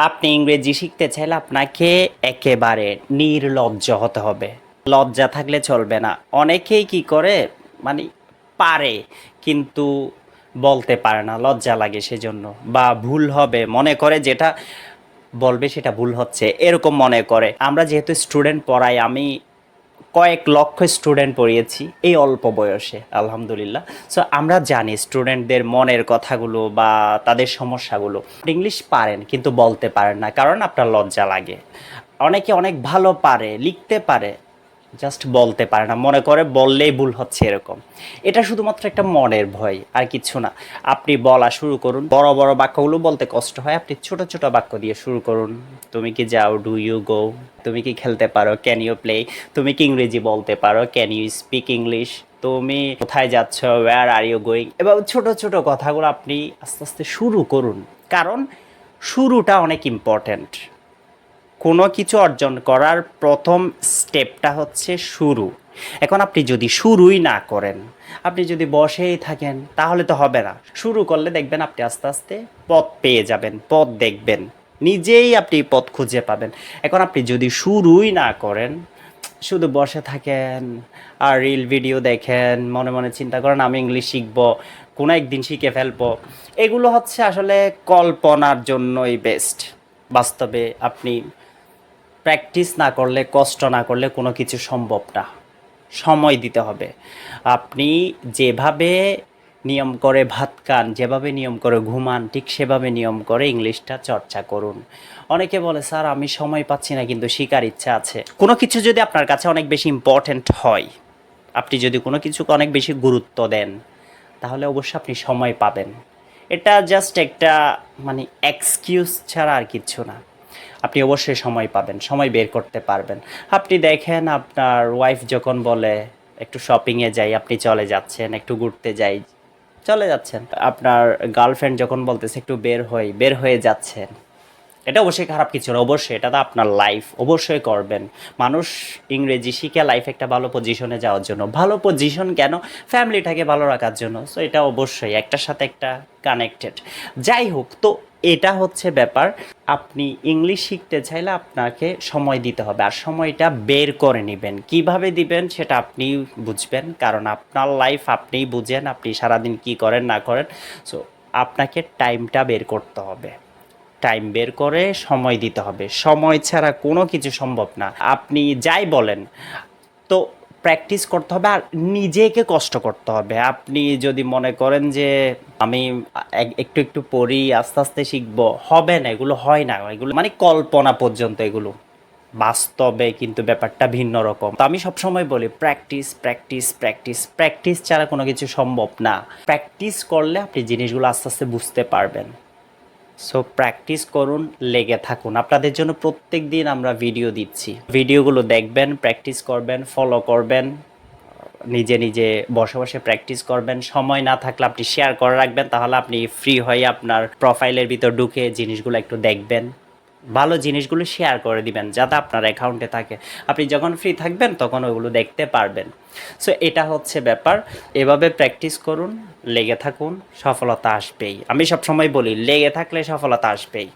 আপনি ইংরেজি শিখতে চাইলে আপনাকে একেবারে নির্লজ্জ হতে হবে। লজ্জা থাকলে চলবে না। অনেকেই কি করে মানে পারে কিন্তু বলতে পারে না, লজ্জা লাগে সেজন্য, বা ভুল হবে মনে করে, যেটা বলবে সেটা ভুল হচ্ছে এরকম মনে করে। আমরা যেহেতু স্টুডেন্ট পড়াই, আমি কয়েক লক্ষ স্টুডেন্ট পড়িয়েছি এই অল্প বয়সে, আলহামদুলিল্লাহ। সো আমরা জানি স্টুডেন্টদের মনের কথাগুলো বা তাদের সমস্যাগুলো। ইংলিশ পারেন কিন্তু বলতে পারেন না, কারণ আপনার লজ্জা লাগে। অনেকে অনেক ভালো পারে, লিখতে পারে, জাস্ট বলতে পারে না, মনে করে বললেই ভুল হচ্ছে এরকম। এটা শুধুমাত্র একটা মনের ভয়, আর কিছু না। আপনি বলা শুরু করুন। বড় বড় বাক্যগুলো বলতে কষ্ট হয়, আপনি ছোট ছোট বাক্য দিয়ে শুরু করুন। তুমি কি যাও, ডু ইউ গো। তুমি কি খেলতে পারো, ক্যান ইউ প্লে। তুমি কি ইংরেজি বলতে পারো, ক্যান ইউ স্পিক ইংলিশ। তুমি কোথায় যাচ্ছ, ওয়্যার আর ইউ গোয়িং। এবং ছোট ছোট কথাগুলো আপনি আস্তে আস্তে শুরু করুন, কারণ শুরুটা অনেক ইম্পর্ট্যান্ট। কোনো কিছু অর্জন করার প্রথম স্টেপটা হচ্ছে শুরু। এখন আপনি যদি শুরুই না করেন, আপনি যদি বসেই থাকেন, তাহলে তো হবে না। শুরু করলে দেখবেন আপনি আস্তে আস্তে পথ পেয়ে যাবেন, পথ দেখবেন, নিজেই আপনি পথ খুঁজে পাবেন। এখন আপনি যদি শুরুই না করেন, শুধু বসে থাকেন আর রিল ভিডিও দেখেন, মনে মনে চিন্তা করেন আমি ইংলিশ শিখবো, কোনো একদিন শিখে ফেলবো, এগুলো হচ্ছে আসলে কল্পনার জন্যই বেস্ট। বাস্তবে আপনি প্র্যাকটিস না করলে, কষ্ট না করলে কোনো কিছু সম্ভব না। সময় দিতে হবে। আপনি যেভাবে নিয়ম করে ভাত খান, যেভাবে নিয়ম করে ঘুমান, ঠিক সেভাবে নিয়ম করে ইংলিশটা চর্চা করুন। অনেকে বলে স্যার আমি সময় পাচ্ছি না কিন্তু শেখার ইচ্ছা আছে। কোনো কিছু যদি আপনার কাছে অনেক বেশি ইম্পর্ট্যান্ট হয়, আপনি যদি কোনো কিছুকে অনেক বেশি গুরুত্ব দেন, তাহলে অবশ্যই আপনি সময় পাবেন। এটা জাস্ট একটা মানে এক্সকিউজ ছাড়া আর কিচ্ছু না। আপনি অবশ্যই সময় পাবেন, সময় বের করতে পারবেন। আপনি দেখেন আপনার ওয়াইফ যখন বলে একটু শপিংয়ে যাই, আপনি চলে যাচ্ছেন, একটু ঘুরতে যাই, চলে যাচ্ছেন। আপনার গার্লফ্রেন্ড যখন বলতেছে একটু বের হয়ে যাচ্ছেন। এটা অবশ্যই খারাপ কিছু না, অবশ্যই এটা তো আপনার লাইফ, অবশ্যই করবেন। মানুষ ইংরেজি শিখে লাইফে একটা ভালো পজিশনে যাওয়ার জন্য, ভালো পজিশন কেন, ফ্যামিলিটাকে ভালো রাখার জন্য। সো এটা অবশ্যই একটার সাথে একটা কানেক্টেড। যাই হোক, তো এটা হচ্ছে ব্যাপার। আপনি ইংলিশ শিখতে চাইলে আপনাকে সময় দিতে হবে, আর সময়টা বের করে নেবেন। কিভাবে দিবেন সেটা আপনি বুঝবেন, কারণ আপনার লাইফ আপনিই বুঝেন, আপনি সারাদিন কি করেন না করেন। সো আপনাকে টাইমটা বের করতে হবে, টাইম বের করে সময় দিতে হবে। সময় ছাড়া কোনো কিছু সম্ভব না। আপনি যাই বলেন, তো প্র্যাকটিস করতে হবে আর নিজেকে কষ্ট করতে হবে। আপনি যদি মনে করেন যে আমি একটু একটু পড়ি, আস্তে আস্তে শিখবো, হবে না, এগুলো হয় না। এগুলো মানে কল্পনা পর্যন্ত, এগুলো বাস্তবে কিন্তু ব্যাপারটা ভিন্ন রকম। তো আমি সবসময় বলি প্র্যাকটিস প্র্যাকটিস প্র্যাকটিস, প্র্যাকটিস ছাড়া কোনো কিছু সম্ভব না। প্র্যাকটিস করলে আপনি জিনিসগুলো আস্তে আস্তে বুঝতে পারবেন। সো প্র্যাকটিস করুন, লেগে থাকুন। আপনাদের জন্য প্রত্যেক দিন আমরা ভিডিও দিচ্ছি, ভিডিওগুলো দেখবেন, প্র্যাকটিস করবেন, ফলো করবেন, নিজে নিজে বসে বসে প্র্যাকটিস করবেন। সময় না থাকলে আপনি শেয়ার করে রাখবেন, তাহলে আপনি ফ্রি হয়ে আপনার প্রোফাইলের ভিতর ঢুকে জিনিসগুলো একটু দেখবেন, ভালো জিনিসগুলো শেয়ার করে দিবেন যাতে আপনার অ্যাকাউন্টে থাকে। আপনি যখন ফ্রি থাকবেন তখন ওগুলো দেখতে পারবেন। সো এটা হচ্ছে ব্যাপার। এভাবে প্র্যাকটিস করুন, লেগে থাকুন, সফলতা আসবেই। আমি সবসময় বলি লেগে থাকলে সফলতা আসবেই।